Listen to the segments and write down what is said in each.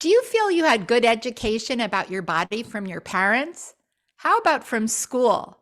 Do you feel you had good education about your body from your parents? How about from school?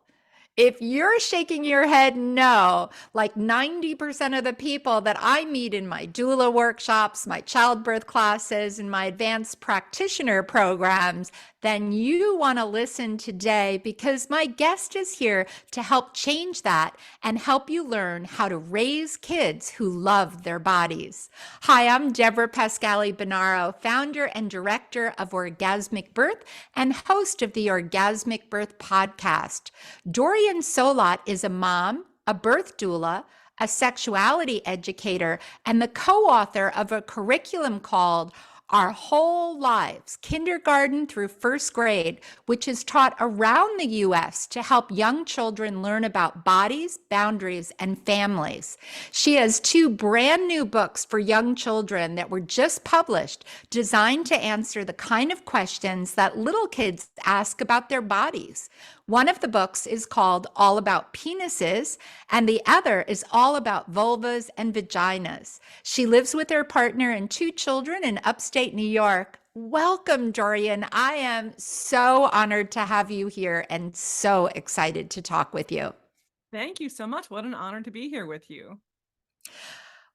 If you're shaking your head no, like 90% of the people that I meet in my doula workshops, my childbirth classes, and my advanced practitioner programs, then you want to listen today because my guest is here to help change that and help you learn how to raise kids who love their bodies. Hi, I'm Deborah Pascali Bonaro, founder and director of Orgasmic Birth and host of the Orgasmic Birth podcast. Dorian Solot is a mom, a birth doula, a sexuality educator, and the co author of a curriculum called Our Whole Lives, kindergarten through first grade, which is taught around the US to help young children learn about bodies, boundaries, and families. She has two brand new books for young children that were just published, designed to answer the kind of questions that little kids ask about their bodies. One of the books is called All About Penises, and the other is all about vulvas and vaginas. She lives with her partner and two children in upstate New York. Welcome, Dorian. I am so honored to have you here and so excited to talk with you. Thank you so much. What an honor to be here with you.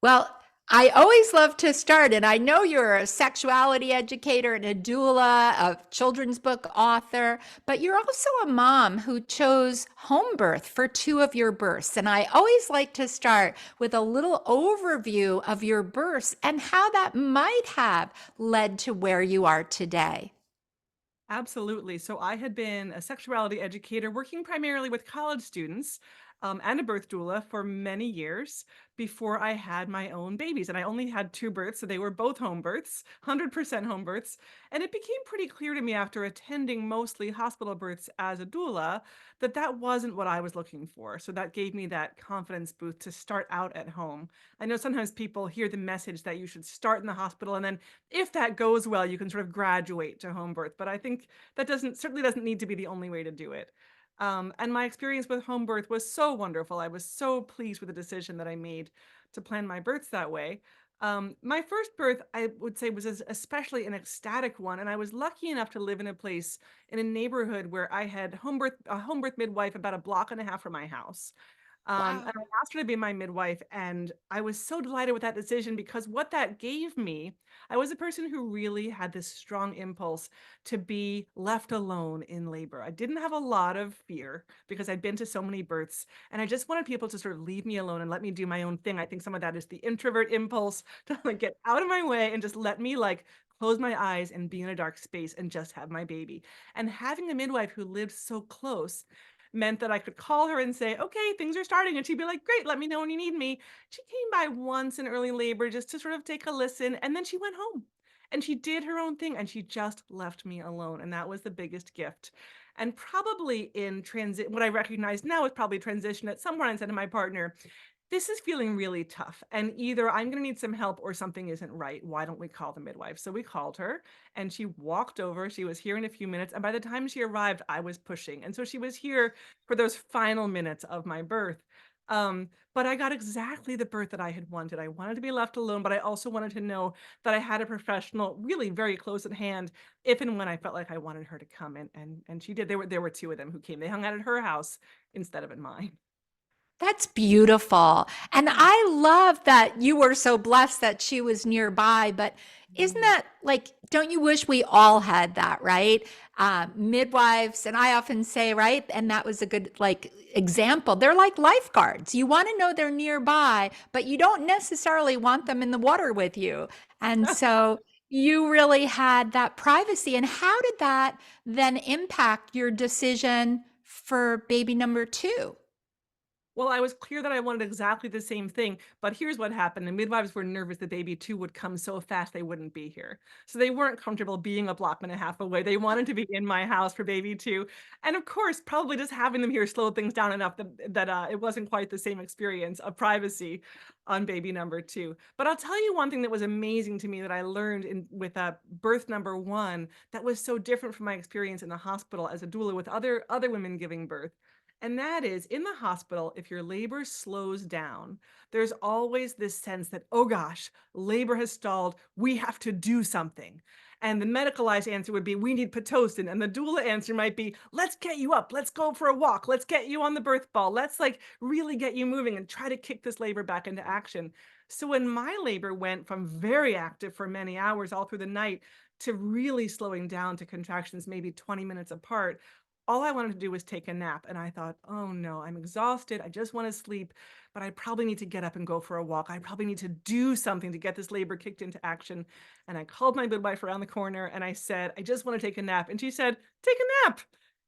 Well, I always love to start, and I know you're a sexuality educator and a doula, a children's book author, but you're also a mom who chose home birth for two of your births. And I always like to start with a little overview of your births and how that might have led to where you are today. Absolutely. So I had been a sexuality educator working primarily with college students and a birth doula for many years before I had my own babies. And I only had two births, so they were both home births, 100% home births. And it became pretty clear to me after attending mostly hospital births as a doula that that wasn't what I was looking for. So that gave me that confidence boost to start out at home. I know sometimes people hear the message that you should start in the hospital and then if that goes well, you can sort of graduate to home birth. But I think that certainly doesn't need to be the only way to do it. And my experience with home birth was so wonderful. I was so pleased with the decision that I made to plan my births that way. My first birth, I would say, was especially an ecstatic one, and I was lucky enough to live in a place in a neighborhood where I had a home birth midwife about a block and a half from my house. And Wow. I asked her to be my midwife, and I was so delighted with that decision because what that gave me, I was a person who really had this strong impulse to be left alone in labor. I didn't have a lot of fear because I'd been to so many births, and I just wanted people to sort of leave me alone and let me do my own thing. I think some of that is the introvert impulse to like get out of my way and just let me like close my eyes and be in a dark space and just have my baby. And having a midwife who lived so close meant that I could call her and say, "Okay, things are starting." And she'd be like, "Great, let me know when you need me." She came by once in early labor just to sort of take a listen, and then she went home. And she did her own thing and she just left me alone. And that was the biggest gift. And probably in transit, what I recognize now is probably transition at some point I said to my partner, this is feeling really tough. And either I'm going to need some help or something isn't right. Why don't we call the midwife? So we called her and she walked over. She was here in a few minutes. And by the time she arrived, I was pushing. And so she was here for those final minutes of my birth. But I got exactly the birth that I had wanted. I wanted to be left alone, but I also wanted to know that I had a professional really very close at hand if and when I felt like I wanted her to come. And she did. There were two of them who came. They hung out at her house instead of at mine. That's beautiful. And I love that you were so blessed that she was nearby. But isn't Mhm. that like, don't you wish we all had that, right? Midwives, and I often say, right? And that was a good like example. They're like lifeguards. You want to know they're nearby, but you don't necessarily want them in the water with you. And so you really had that privacy. And how did that then impact your decision for baby number two? Well, I was clear that I wanted exactly the same thing, but here's what happened. The midwives were nervous that baby two would come so fast they wouldn't be here. So they weren't comfortable being a block and a half away. They wanted to be in my house for baby two. And of course, probably just having them here slowed things down enough that it wasn't quite the same experience of privacy on baby number two. But I'll tell you one thing that was amazing to me that I learned with birth number one that was so different from my experience in the hospital as a doula with other women giving birth. And that is in the hospital, if your labor slows down, there's always this sense that, oh gosh, labor has stalled. We have to do something. And the medicalized answer would be, we need Pitocin. And the doula answer might be, let's get you up. Let's go for a walk. Let's get you on the birth ball. Let's like really get you moving and try to kick this labor back into action. So when my labor went from very active for many hours all through the night to really slowing down to contractions maybe 20 minutes apart, all I wanted to do was take a nap. And I thought, oh no, I'm exhausted. I just want to sleep, but I probably need to get up and go for a walk. I probably need to do something to get this labor kicked into action. And I called my midwife around the corner and I said, I just want to take a nap. And she said, take a nap.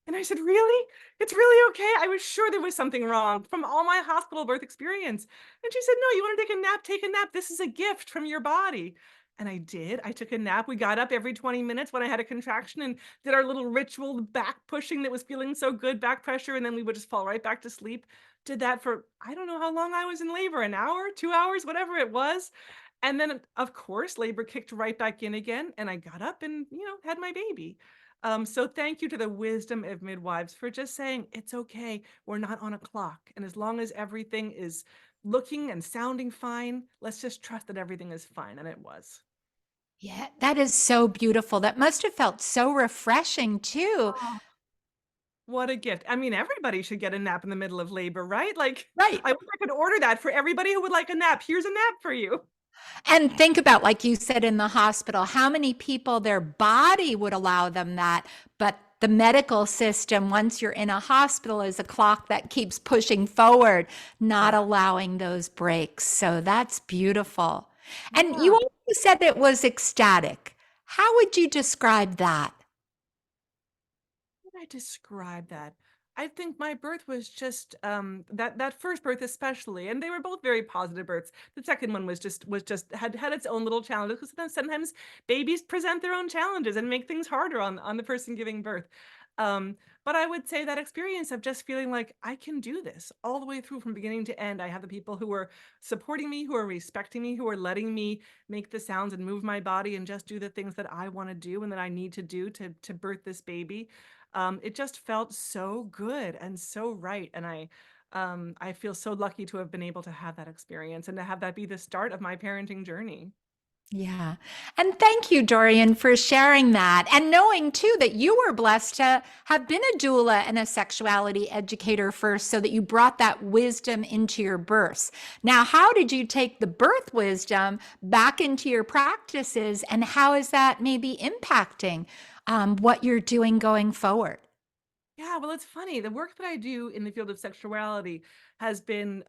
And I said, really? It's really okay. I was sure there was something wrong from all my hospital birth experience. And she said, no, you want to take a nap? Take a nap. This is a gift from your body. And I did. I took a nap. We got up every 20 minutes when I had a contraction and did our little ritual back pushing that was feeling so good, back pressure. And then we would just fall right back to sleep. Did that for, I don't know how long I was in labor, an hour, 2 hours, whatever it was. And then, of course, labor kicked right back in again. And I got up and, had my baby. So thank you to the wisdom of midwives for just saying, it's okay. We're not on a clock. And as long as everything is looking and sounding fine, let's just trust that everything is fine. And it was. Yeah, that is so beautiful. That must have felt so refreshing too. Oh, what a gift. I mean, everybody should get a nap in the middle of labor, right? Like, Right. I wish I could order that for everybody who would like a nap. Here's a nap for you. And think about, like you said, in the hospital, how many people their body would allow them that, but the medical system, once you're in a hospital, is a clock that keeps pushing forward, not Yeah. allowing those breaks. So that's beautiful. And you Yeah. also said it was ecstatic. How would you describe that? How would I describe that? I think my birth was just that first birth especially, and they were both very positive births. The second one was just had its own little challenges because sometimes babies present their own challenges and make things harder on the person giving birth. Um, but I would say that experience of just feeling like I can do this all the way through from beginning to end. I have the people who are supporting me, who are respecting me, who are letting me make the sounds and move my body and just do the things that I want to do and that I need to do to birth this baby. It just felt so good and so right. And I feel so lucky to have been able to have that experience and to have that be the start of my parenting journey. Yeah. And thank you, Dorian, for sharing that. And knowing too that you were blessed to have been a doula and a sexuality educator first, so that you brought that wisdom into your births. Now, how did you take the birth wisdom back into your practices, and how is that maybe impacting what you're doing going forward? Yeah, well, it's funny. The work that I do in the field of sexuality has been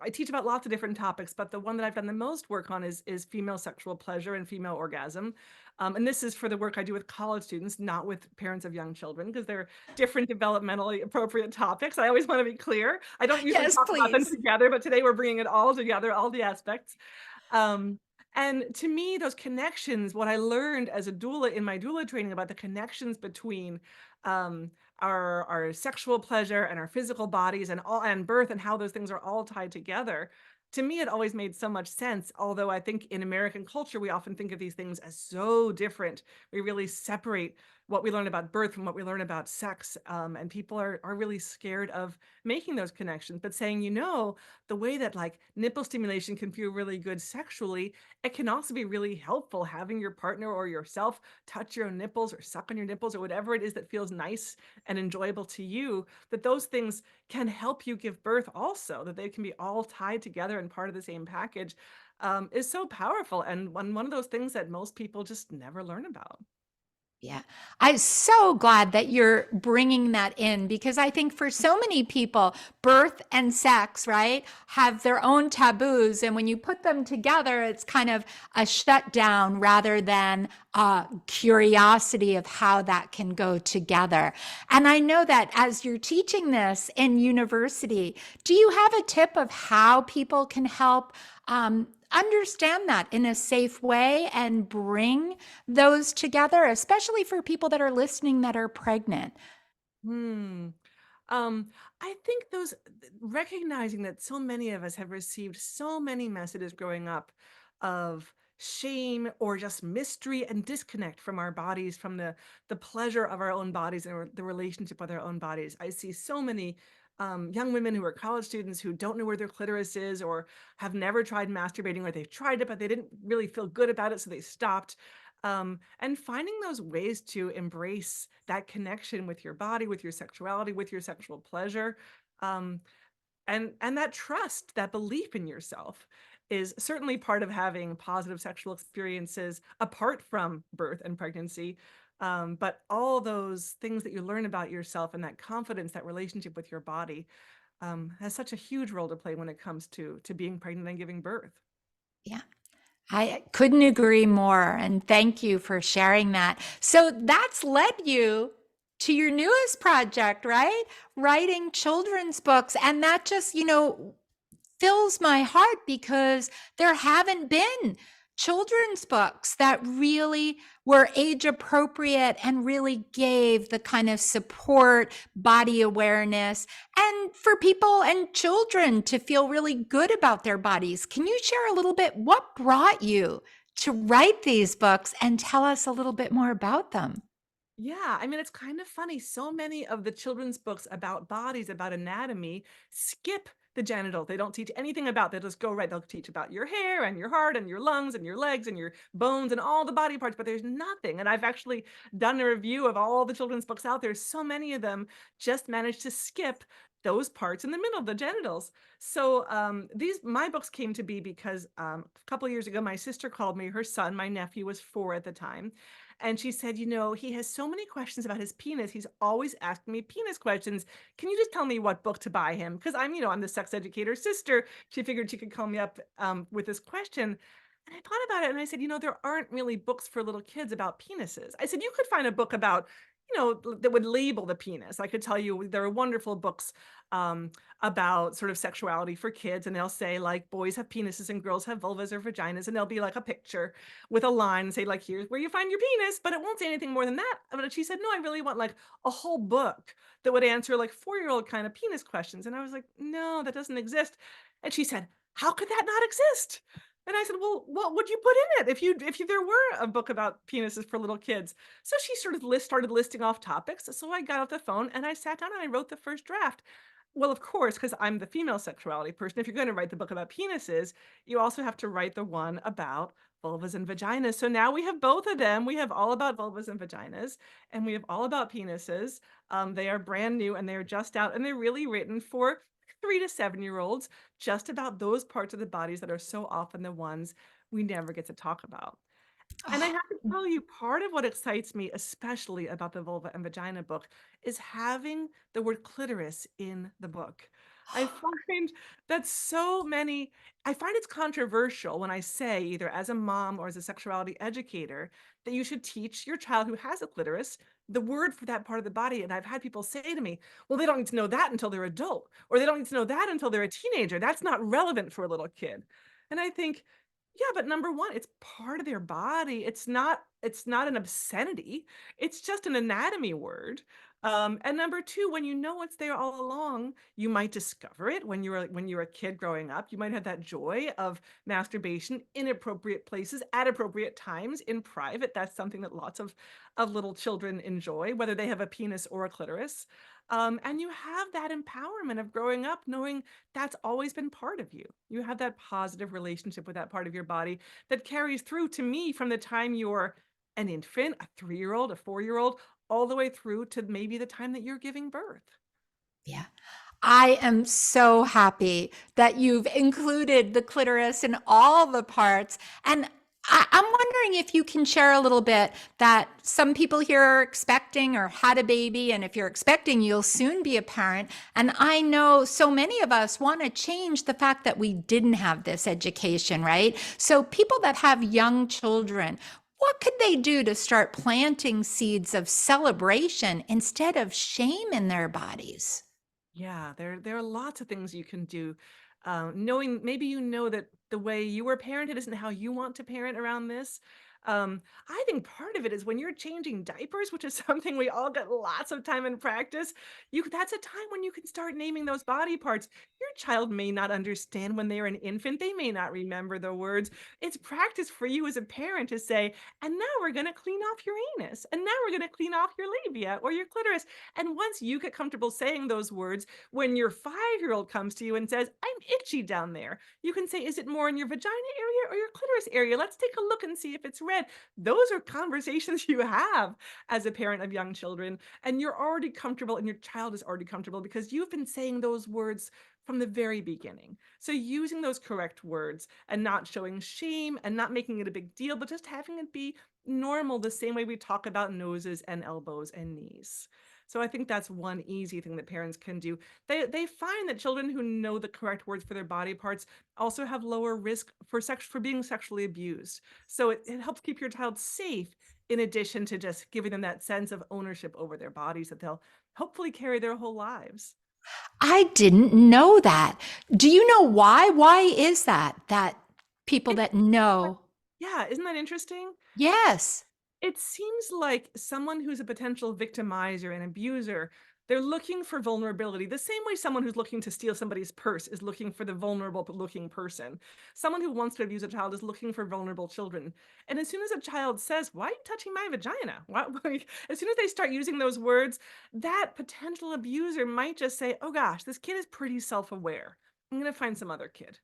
I teach about lots of different topics, but the one that I've done the most work on is female sexual pleasure and female orgasm. And this is for the work I do with college students, not with parents of young children, because they're different developmentally appropriate topics. I always want to be clear. I don't usually Yes, talk about them please. together, but today we're bringing it all together, all the aspects. Um, and to me, those connections, what I learned as a doula in my doula training about the connections between um, our sexual pleasure and our physical bodies and birth and how those things are all tied together. To me, it always made so much sense. Although I think in American culture, we often think of these things as so different. We really separate what we learn about birth from what we learn about sex. And people are really scared of making those connections, but saying, the way that like nipple stimulation can feel really good sexually, it can also be really helpful having your partner or yourself touch your own nipples or suck on your nipples or whatever it is that feels nice and enjoyable to you, that those things can help you give birth also, that they can be all tied together and part of the same package, is so powerful. And one of those things that most people just never learn about. Yeah. I'm so glad that you're bringing that in, because I think for so many people, birth and sex, right, have their own taboos. And when you put them together, it's kind of a shutdown rather than a curiosity of how that can go together. And I know that as you're teaching this in university, do you have a tip of how people can help understand that in a safe way and bring those together, especially for people that are listening that are pregnant? Hmm. Um, I think recognizing that so many of us have received so many messages growing up of shame or just mystery and disconnect from our bodies, from the pleasure of our own bodies and the relationship with our own bodies. I see so many young women who are college students who don't know where their clitoris is or have never tried masturbating, or they've tried it but they didn't really feel good about it, so they stopped. And finding those ways to embrace that connection with your body, with your sexuality, with your sexual pleasure. Um, and that trust, that belief in yourself is certainly part of having positive sexual experiences apart from birth and pregnancy. But all those things that you learn about yourself and that confidence, that relationship with your body, has such a huge role to play when it comes to being pregnant and giving birth. Yeah. I couldn't agree more. And thank you for sharing that. So that's led you to your newest project, right? Writing children's books. And that just, fills my heart because there haven't been children's books that really were age appropriate and really gave the kind of support, body awareness, and for people and children to feel really good about their bodies. Can you share a little bit what brought you to write these books and tell us a little bit more about them? Yeah, I mean, it's kind of funny. So many of the children's books about bodies, about anatomy, skip the genitals. They don't teach anything about. They just go right. They'll teach about your hair and your heart and your lungs and your legs and your bones and all the body parts, but there's nothing. And I've actually done a review of all the children's books out there. So many of them just manage to skip those parts in the middle, the genitals. So these my books came to be because a couple of years ago, my sister called me. Her son, my nephew, was 4 at the time, and she said, he has so many questions about his penis. He's always asking me penis questions. Can you just tell me what book to buy him? Because I'm the sex educator's sister. She figured she could call me up with this question. And I thought about it and I said, there aren't really books for little kids about penises. I said, you could find a book about, that would label the penis. I could tell you there are wonderful books um, about sort of sexuality for kids. And they'll say, like, boys have penises and girls have vulvas or vaginas. And there'll be like a picture with a line and say, like, here's where you find your penis, but it won't say anything more than that. But she said, no, I really want like a whole book that would answer like 4-year-old kind of penis questions. And I was like, no, that doesn't exist. And she said, how could that not exist? And I said, well, what would you put in it if there were a book about penises for little kids? So she sort of started listing off topics. So I got off the phone and I sat down and I wrote the first draft. Well, of course, because I'm the female sexuality person, if you're going to write the book about penises, you also have to write the one about vulvas and vaginas. So now we have both of them. We have all about vulvas and vaginas, and we have all about penises. They are brand new and they're just out, and they're really written for 3 to 7-year-olds, just about those parts of the bodies that are so often the ones we never get to talk about. And I Oh, have to tell you, part of what excites me, especially about the vulva and vagina book, is having the word clitoris in the book. I find that I find it's controversial when I say, either as a mom or as a sexuality educator, that you should teach your child who has a clitoris the word for that part of the body. And I've had people say to me, well, they don't need to know that until they're adult, or they don't need to know that until they're a teenager. That's not relevant for a little kid. And I think, yeah, but number 1, it's part of their body. It's not an obscenity. It's just an anatomy word. And number 2, when you know it's there all along, you might discover it when you're a kid growing up. You might have that joy of masturbation in appropriate places at appropriate times in private. That's something that lots of little children enjoy, whether they have a penis or a clitoris. And you have that empowerment of growing up knowing that's always been part of you. You have that positive relationship with that part of your body that carries through, to me, from the time you're an infant, a 3-year-old, a 4-year-old, all the way through to maybe the time that you're giving birth. yeah. I am so happy that you've included the clitoris in all the parts. And I'm wondering if you can share a little bit that some people here are expecting or had a baby. And if you're expecting, you'll soon be a parent. And I know so many of us want to change the fact that we didn't have this education, right? So people that have young children, what could they do to start planting seeds of celebration instead of shame in their bodies? Yeah, there are lots of things you can do. Knowing maybe that the way you were parented isn't how you want to parent around this. I think part of it is when you're changing diapers, which is something we all get lots of time and practice. That's a time when you can start naming those body parts. Your child may not understand when they're an infant. They may not remember the words. It's practice for you as a parent to say, and now we're going to clean off your anus, and now we're going to clean off your labia or your clitoris. And once you get comfortable saying those words, when your 5-year-old comes to you and says, I'm itchy down there, you can say, is it more in your vagina area or your clitoris area? Let's take a look and see if it's read. Those are conversations you have as a parent of young children, and you're already comfortable, and your child is already comfortable because you've been saying those words from the very beginning. So using those correct words and not showing shame and not making it a big deal, but just having it be normal the same way we talk about noses and elbows and knees. So I think that's one easy thing that parents can do. They find that children who know the correct words for their body parts also have lower risk for being sexually abused. So it helps keep your child safe in addition to just giving them that sense of ownership over their bodies that they'll hopefully carry their whole lives. I didn't know that. Do you know why? Why is that? That people It that know. Yeah, isn't that interesting? Yes. It seems like someone who's a potential victimizer and abuser, they're looking for vulnerability, the same way someone who's looking to steal somebody's purse is looking for the vulnerable looking person. Someone who wants to abuse a child is looking for vulnerable children. And as soon as a child says, "Why are you touching my vagina?" Like, as soon as they start using those words, that potential abuser might just say, "Oh gosh, this kid is pretty self aware. I'm going to find some other kid."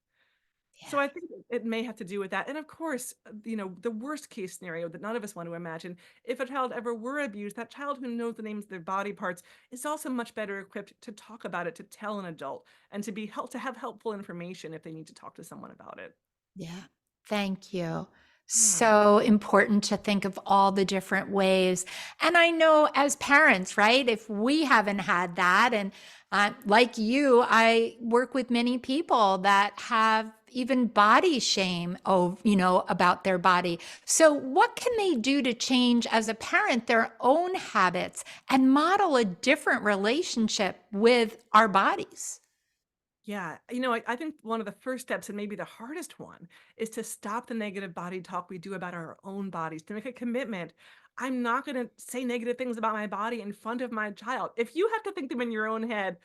So Yeah. I think it may have to do with that. And of course, the worst case scenario that none of us want to imagine, if a child ever were abused, that child who knows the names of their body parts is also much better equipped to talk about it, to tell an adult, and to have helpful information if they need to talk to someone about it. Yeah. Thank you. Yeah. So important to think of all the different ways. And I know as parents, right? If we haven't had that, and like you, I work with many people that have even body shame, about their body. So, what can they do to change as a parent their own habits and model a different relationship with our bodies? Yeah, I think one of the first steps, and maybe the hardest one, is to stop the negative body talk we do about our own bodies, to make a commitment. I'm not going to say negative things about my body in front of my child. If you have to think them in your own head,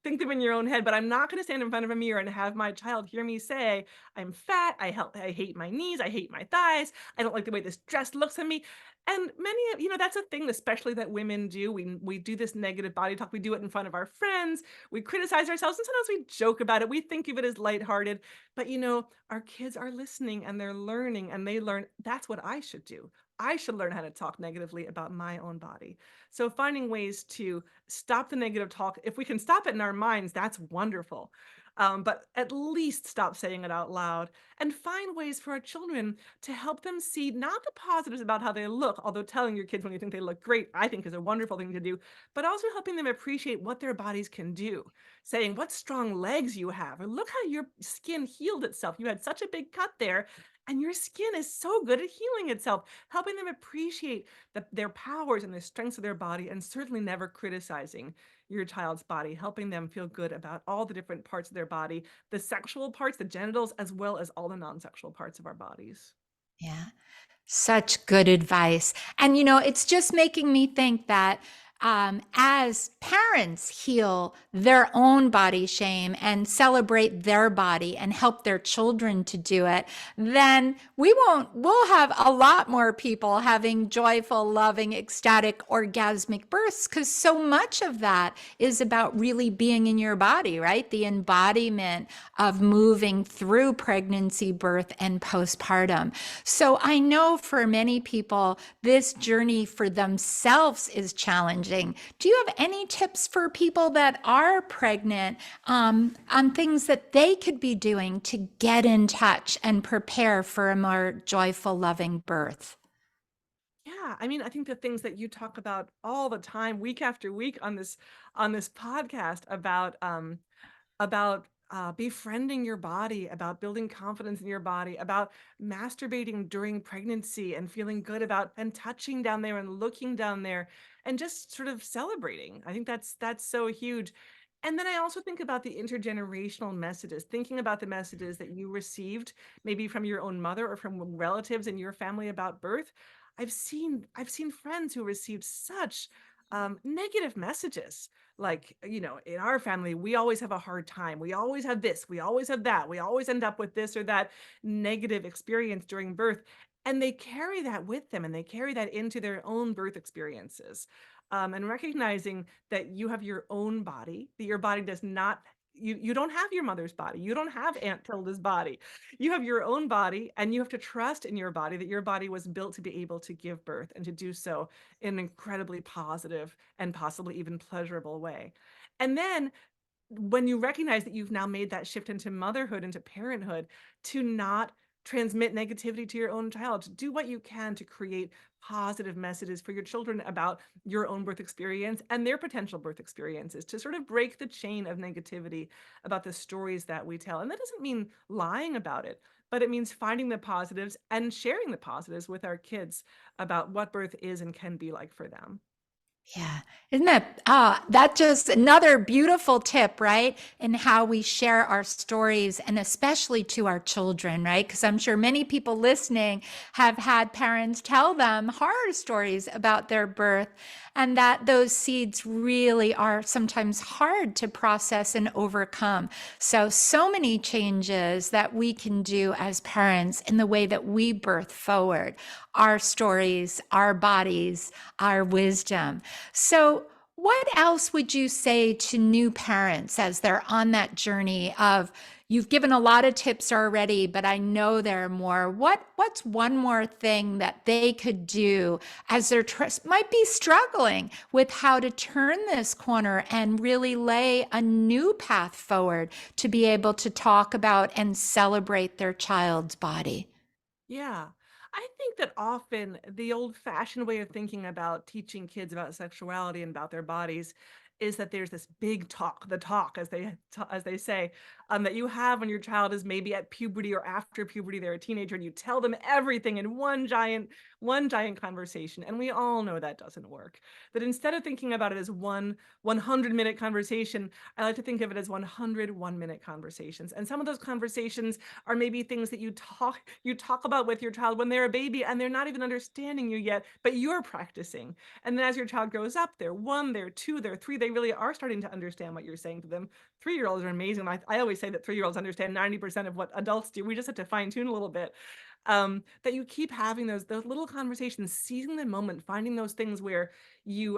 think them in your own head, but I'm not gonna stand in front of a mirror and have my child hear me say, "I'm fat, I hate my knees, I hate my thighs, I don't like the way this dress looks on me." And that's a thing especially that women do. We do this negative body talk. We do it in front of our friends. We criticize ourselves, and sometimes we joke about it. We think of it as lighthearted, but our kids are listening and they're learning, and they learn that's what I should do. I should learn how to talk negatively about my own body. So finding ways to stop the negative talk. If we can stop it in our minds, that's wonderful. But at least stop saying it out loud and find ways for our children to help them see not the positives about how they look, although telling your kids when you think they look great, I think is a wonderful thing to do, but also helping them appreciate what their bodies can do. Saying, "What strong legs you have," or "Look how your skin healed itself. You had such a big cut there, and your skin is so good at healing itself." Helping them appreciate their powers and the strengths of their body, and certainly never criticizing your child's body, helping them feel good about all the different parts of their body, the sexual parts, the genitals, as well as all the non-sexual parts of our bodies. Yeah. Such good advice. And, it's just making me think that as parents heal their own body shame and celebrate their body and help their children to do it, then we'll have a lot more people having joyful, loving, ecstatic, orgasmic births, because so much of that is about really being in your body, right? The embodiment of moving through pregnancy, birth, and postpartum. So I know for many people, this journey for themselves is challenging. Do you have any tips for people that are pregnant on things that they could be doing to get in touch and prepare for a more joyful, loving birth? Yeah, I mean, I think the things that you talk about all the time, week after week on this podcast about befriending your body, about building confidence in your body, about masturbating during pregnancy and feeling good about and touching down there and looking down there and just sort of celebrating. I think that's so huge. And then I also think about the intergenerational messages, thinking about the messages that you received maybe from your own mother or from relatives in your family about birth. I've seen friends who received such negative messages, like, in our family we always have a hard time, we always have this, we always have that, we always end up with this or that negative experience during birth, and they carry that with them and they carry that into their own birth experiences. And recognizing that you have your own body, that your body does not you don't have your mother's body. You don't have Aunt Tilda's body. You have your own body, and you have to trust in your body that your body was built to be able to give birth and to do so in an incredibly positive and possibly even pleasurable way. And then when you recognize that you've now made that shift into motherhood, into parenthood, to not transmit negativity to your own child, to do what you can to create positive messages for your children about your own birth experience and their potential birth experiences, to sort of break the chain of negativity about the stories that we tell. And that doesn't mean lying about it, but it means finding the positives and sharing the positives with our kids about what birth is and can be like for them. Yeah. Isn't that just another beautiful tip, right? In how we share our stories and especially to our children, right? Because I'm sure many people listening have had parents tell them horror stories about their birth, and that those seeds really are sometimes hard to process and overcome. So many changes that we can do as parents in the way that we birth forward our stories, our bodies, our wisdom. So, what else would you say to new parents as they're on that journey of you've given a lot of tips already, but I know there are more. What's one more thing that they could do as they're might be struggling with how to turn this corner and really lay a new path forward to be able to talk about and celebrate their child's body? Yeah. I think that often the old-fashioned way of thinking about teaching kids about sexuality and about their bodies is that there's this big talk, the talk, as they say, that you have when your child is maybe at puberty or after puberty, they're a teenager, and you tell them everything in one giant conversation. And we all know that doesn't work. That instead of thinking about it as one 100-minute conversation, I like to think of it as 100 one-minute conversations. And some of those conversations are maybe things that you talk about with your child when they're a baby and they're not even understanding you yet, but you're practicing. And then as your child grows up, they're one, they're two, they're three, they really are starting to understand what you're saying to them. 3-year-olds are amazing. I always say that 3-year-olds understand 90% of what adults do. We just have to fine tune a little bit. That you keep having those little conversations, seizing the moment, finding those things where you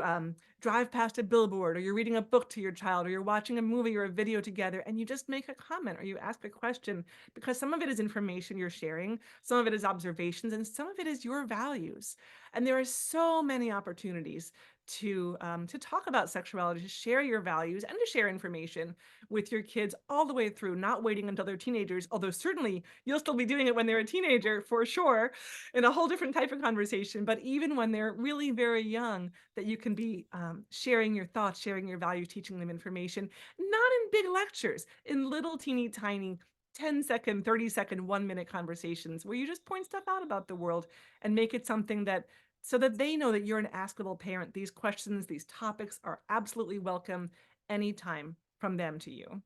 drive past a billboard, or you're reading a book to your child, or you're watching a movie or a video together, and you just make a comment or you ask a question, because some of it is information you're sharing, some of it is observations, and some of it is your values. And there are so many opportunities to talk about sexuality, to share your values, and to share information with your kids all the way through, not waiting until they're teenagers, although certainly you'll still be doing it when they're a teenager for sure, in a whole different type of conversation. But even when they're really very young, that you can be sharing your thoughts, sharing your values, teaching them information, not in big lectures, in little teeny tiny 10-second, 30-second, 1-minute conversations where you just point stuff out about the world and make it something that so that they know that you're an askable parent. These questions, these topics are absolutely welcome anytime from them to you.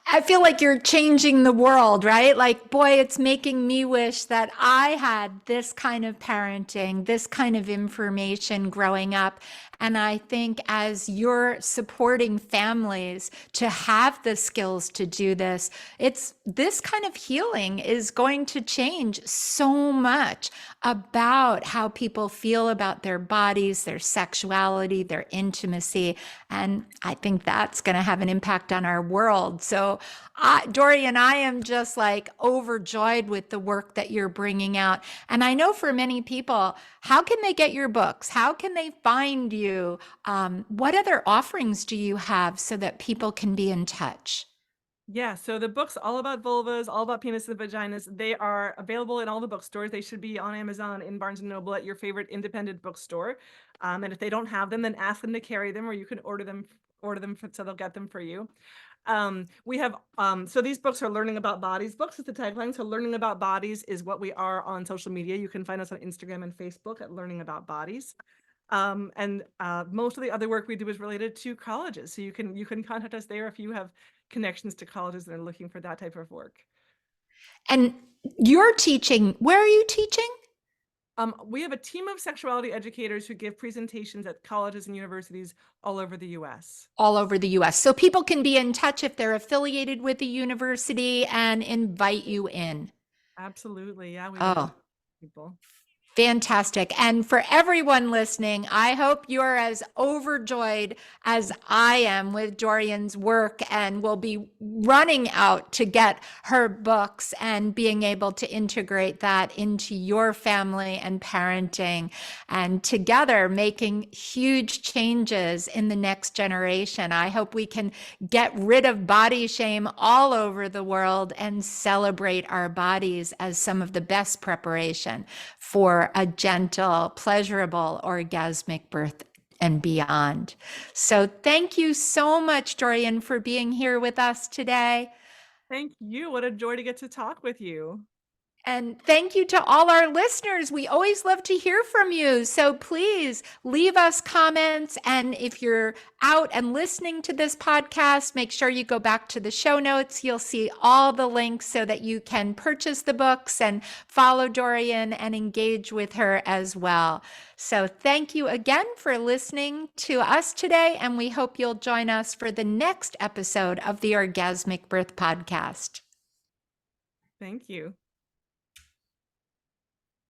I feel like you're changing the world, right? Like, boy, it's making me wish that I had this kind of parenting, this kind of information growing up. And I think as you're supporting families to have the skills to do this, it's this kind of healing is going to change so much about how people feel about their bodies, their sexuality, their intimacy. And I think that's going to have an impact on our world. So, Dorian, I am just like overjoyed with the work that you're bringing out. And I know for many people, how can they get your books? How can they find you? What other offerings do you have so that people can be in touch? Yeah, so the books all about vulvas, all about penises and vaginas, they are available in all the bookstores. They should be on Amazon, in Barnes and Noble, at your favorite independent bookstore. And if they don't have them, then ask them to carry them, or you can order them so they'll get them for you. We have so these books are learning about bodies. Books is the tagline. So learning about bodies is what we are on social media. You can find us on Instagram and Facebook at Learning About Bodies. And most of the other work we do is related to colleges. So you can contact us there if you have connections to colleges that are looking for that type of work. And you're teaching, where are you teaching? We have a team of sexuality educators who give presentations at colleges and universities all over the US. All over the US. So people can be in touch if they're affiliated with the university and invite you in. Absolutely. Yeah, we would love Oh, people. Fantastic. And for everyone listening, I hope you're as overjoyed as I am with Dorian's work and will be running out to get her books and being able to integrate that into your family and parenting, and together making huge changes in the next generation. I hope we can get rid of body shame all over the world and celebrate our bodies as some of the best preparation for a gentle, pleasurable, orgasmic birth and beyond. So thank you so much, Dorian, for being here with us today. Thank you. What a joy to get to talk with you. And thank you to all our listeners. We always love to hear from you. So please leave us comments. And if you're out and listening to this podcast, make sure you go back to the show notes. You'll see all the links so that you can purchase the books and follow Dorian and engage with her as well. So thank you again for listening to us today. And we hope you'll join us for the next episode of the Orgasmic Birth Podcast. Thank you.